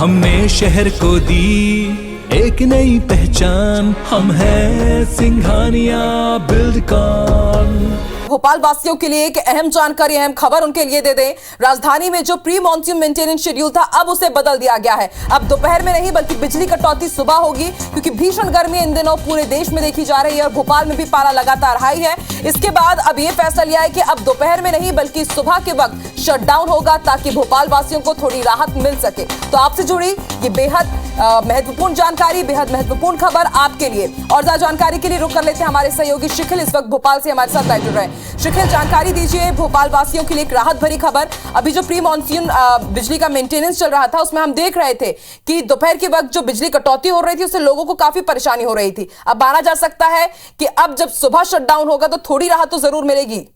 हमने शहर को दी एक नई पहचान, हम हैं सिंघानिया बिल्डकॉन। भोपाल वासियों के लिए एक अहम जानकारी, अहम खबर उनके लिए दे दें। राजधानी में जो प्री मॉनसून मेंटेनेंस शेड्यूल था, अब उसे बदल दिया गया है। अब दोपहर में नहीं बल्कि बिजली कटौती सुबह होगी, क्योंकि भीषण गर्मी इन दिनों पूरे देश में देखी जा रही है और भोपाल में भी पारा लगातार हाई है। इसके बाद अब यह फैसला लिया है कि अब दोपहर में नहीं बल्कि सुबह के वक्त शटडाउन होगा, ताकि भोपाल वासियों को थोड़ी राहत मिल सके। तो आपसे जुड़ी ये बेहद महत्वपूर्ण जानकारी, बेहद महत्वपूर्ण खबर आपके लिए। और ज्यादा जानकारी के लिए रुक कर लेते हैं हमारे सहयोगी शिखिल, इस वक्त भोपाल से हमारे साथ लाइव जुड़ रहे हैं। शिखिल, जानकारी दीजिए भोपाल वासियों के लिए एक राहत भरी खबर। अभी जो प्री मॉनसून बिजली का मेंटेनेंस चल रहा था, उसमें हम देख रहे थे कि दोपहर के वक्त जो बिजली कटौती हो रही थी, उससे लोगों को काफी परेशानी हो रही थी। अब माना जा सकता है कि अब जब सुबह शटडाउन होगा तो थोड़ी राहत तो जरूर मिलेगी।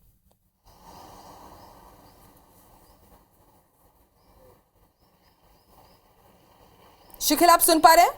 शिखिल, आप सुन पा रहे हैं?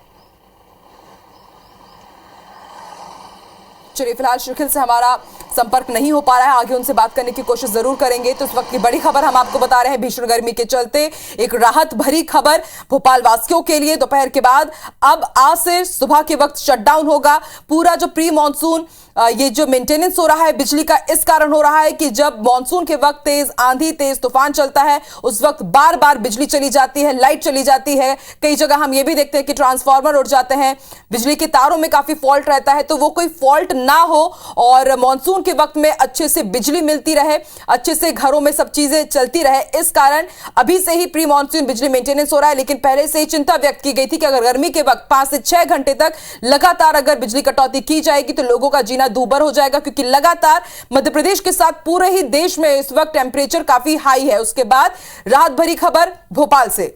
चलिए, फिलहाल शिखिल से हमारा संपर्क नहीं हो पा रहा है, आगे उनसे बात करने की कोशिश जरूर करेंगे। तो इस वक्त की बड़ी खबर हम आपको बता रहे हैं, भीषण गर्मी के चलते एक राहत भरी खबर भोपाल वासियों के लिए। दोपहर के बाद अब आज से सुबह के वक्त शटडाउन होगा। पूरा जो प्री मॉनसून ये जो मेंटेनेंस हो रहा है बिजली का, इस कारण हो रहा है कि जब मॉनसून के वक्त तेज आंधी, तेज तूफान चलता है, उस वक्त बार बार बिजली चली जाती है, लाइट चली जाती है। कई जगह हम ये भी देखते हैं कि ट्रांसफार्मर उड़ जाते हैं, बिजली के तारों में काफी फॉल्ट रहता है। तो वो कोई फॉल्ट ना हो और मॉनसून के वक्त में अच्छे से बिजली मिलती रहे, अच्छे से घरों में सब चीजें चलती रहे, इस कारण अभी से ही प्री मॉनसून बिजली मेंटेनेंस हो रहा है। लेकिन पहले से ही चिंता व्यक्त की गई थी कि अगर गर्मी के वक्त 5 से 6 घंटे तक लगातार अगर बिजली कटौती की जाएगी तो लोगों का जीना दूभर हो जाएगा, क्योंकि लगातार मध्य प्रदेश के साथ पूरे ही देश में इस वक्त टेंपरेचर काफी हाई है। उसके बाद राहत भरी खबर भोपाल से।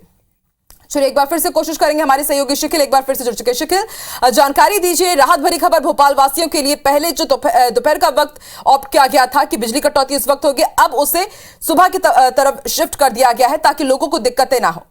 चलिए, एक बार फिर से कोशिश करेंगे, हमारे सहयोगी शिखिल एक बार फिर से जुड़ चुके। शिखिल, जानकारी दीजिए राहत भरी खबर भोपाल वासियों के लिए। पहले जो दोपहर का वक्त ऑप्ट किया गया था कि बिजली कटौती इस वक्त होगी, अब उसे सुबह की तरफ शिफ्ट कर दिया गया है ताकि लोगों को दिक्कतें ना हो।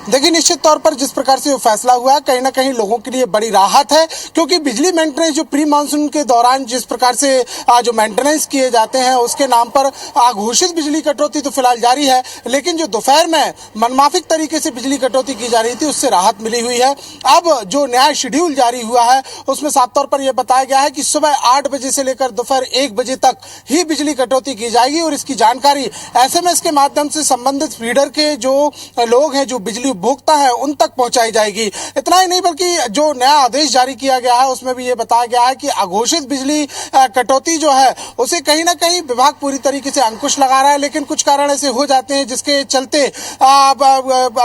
देखिए, निश्चित तौर पर जिस प्रकार से फैसला हुआ है, कहीं ना कहीं लोगों के लिए बड़ी राहत है, क्योंकि बिजली मेंटेनेंस जो प्री मानसून के दौरान जिस प्रकार से जो मेंटेनेंस किए जाते हैं, उसके नाम पर घोषित बिजली कटौती तो फिलहाल जारी है, लेकिन जो दोपहर में मनमाफिक तरीके से बिजली कटौती की जा रही थी, उससे राहत मिली हुई है। अब जो नया शेड्यूल जारी हुआ है, उसमें साफ तौर पर यह बताया गया है कि सुबह 8 बजे से लेकर दोपहर 1 बजे तक ही बिजली कटौती की जाएगी और इसकी जानकारी SMS के माध्यम से संबंधित फीडर के जो लोग हैं, जो बिजली उपभोक्ता है, उन तक पहुंचाई जाएगी। इतना ही नहीं बल्कि जो नया आदेश जारी किया गया है, उसमें भी ये बताया गया है कि अघोषित बिजली कटौती जो है, उसे कहीं ना कहीं विभाग पूरी तरीके से अंकुश लगा रहा है, लेकिन कुछ कारण ऐसे हो जाते हैं जिसके चलते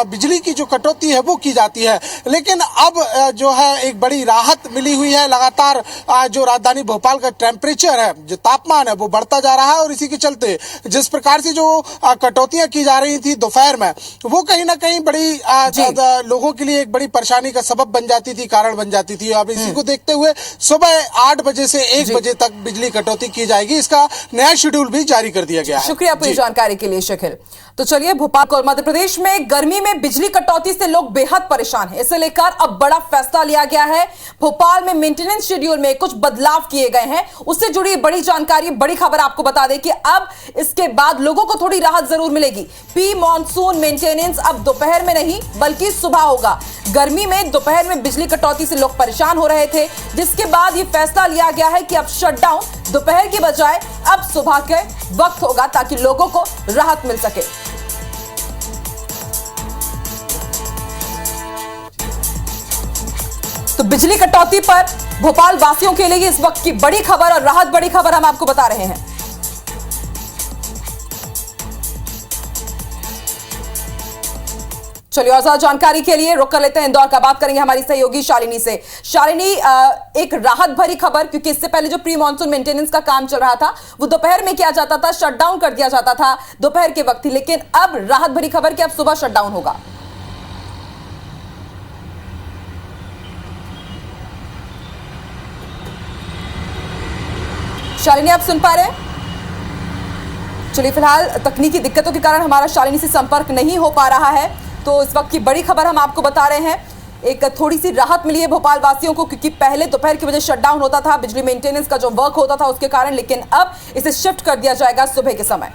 बिजली की जो कटौती है वो की जाती है। लेकिन अब जो है एक बड़ी राहत मिली हुई है। लगातार जो राजधानी भोपाल का टेम्परेचर है, जो तापमान है, वो बढ़ता जा रहा है और इसी के चलते जिस प्रकार से जो कटौतियां की जा रही थी दोपहर में, वो कहीं ना कहीं बड़ी लोगों के लिए एक बड़ी परेशानी का सबब बन जाती थी, कारण बन जाती थी। अब इसी को देखते हुए सुबह 8 बजे से 1 बजे तक बिजली कटौती की जाएगी। इसका नया शेड्यूल भी जारी कर दिया गया है। शुक्रिया पूरी जानकारी के लिए शिखिल। तो चलिए, भोपाल और मध्य प्रदेश में गर्मी में बिजली कटौती से लोग बेहद परेशान हैं। इसे लेकर अब बड़ा फैसला लिया गया है। भोपाल में मेंटेनेंस शेड्यूल में कुछ बदलाव किए गए हैं, उससे जुड़ी बड़ी जानकारी, बड़ी खबर आपको बता दें कि अब इसके बाद लोगों को थोड़ी राहत जरूर मिलेगी। प्री मॉनसून मेंटेनेंस अब दोपहर में नहीं बल्कि सुबह होगा। गर्मी में दोपहर में बिजली कटौती से लोग परेशान हो रहे थे, जिसके बाद यह फैसला लिया गया है कि अब शटडाउन दोपहर की बजाय अब सुबह के वक्त होगा, ताकि लोगों को राहत मिल सके। तो बिजली कटौती पर भोपाल वासियों के लिए इस वक्त की बड़ी खबर और राहत भरी खबर हम आपको बता रहे हैं। चलिए, और ज्यादा जानकारी के लिए रुक कर लेते हैं इंदौर का, बात करेंगे हमारी सहयोगी शालिनी से। शालिनी, एक राहत भरी खबर, क्योंकि इससे पहले जो प्री मॉनसून मेंटेनेंस का काम चल रहा था वो दोपहर में किया जाता था, शटडाउन कर दिया जाता था दोपहर के वक्त ही, लेकिन अब राहत भरी खबर कि अब सुबह शटडाउन होगा। शालिनी, आप सुन पा रहे हैं? चलिए, फिलहाल तकनीकी दिक्कतों के कारण हमारा शालिनी से संपर्क नहीं हो पा रहा है। तो इस वक्त की बड़ी खबर हम आपको बता रहे हैं, एक थोड़ी सी राहत मिली है भोपाल वासियों को, क्योंकि पहले दोपहर की वजह शटडाउन होता था बिजली मेंटेनेंस का जो वर्क होता था उसके कारण, लेकिन अब इसे शिफ्ट कर दिया जाएगा सुबह के समय।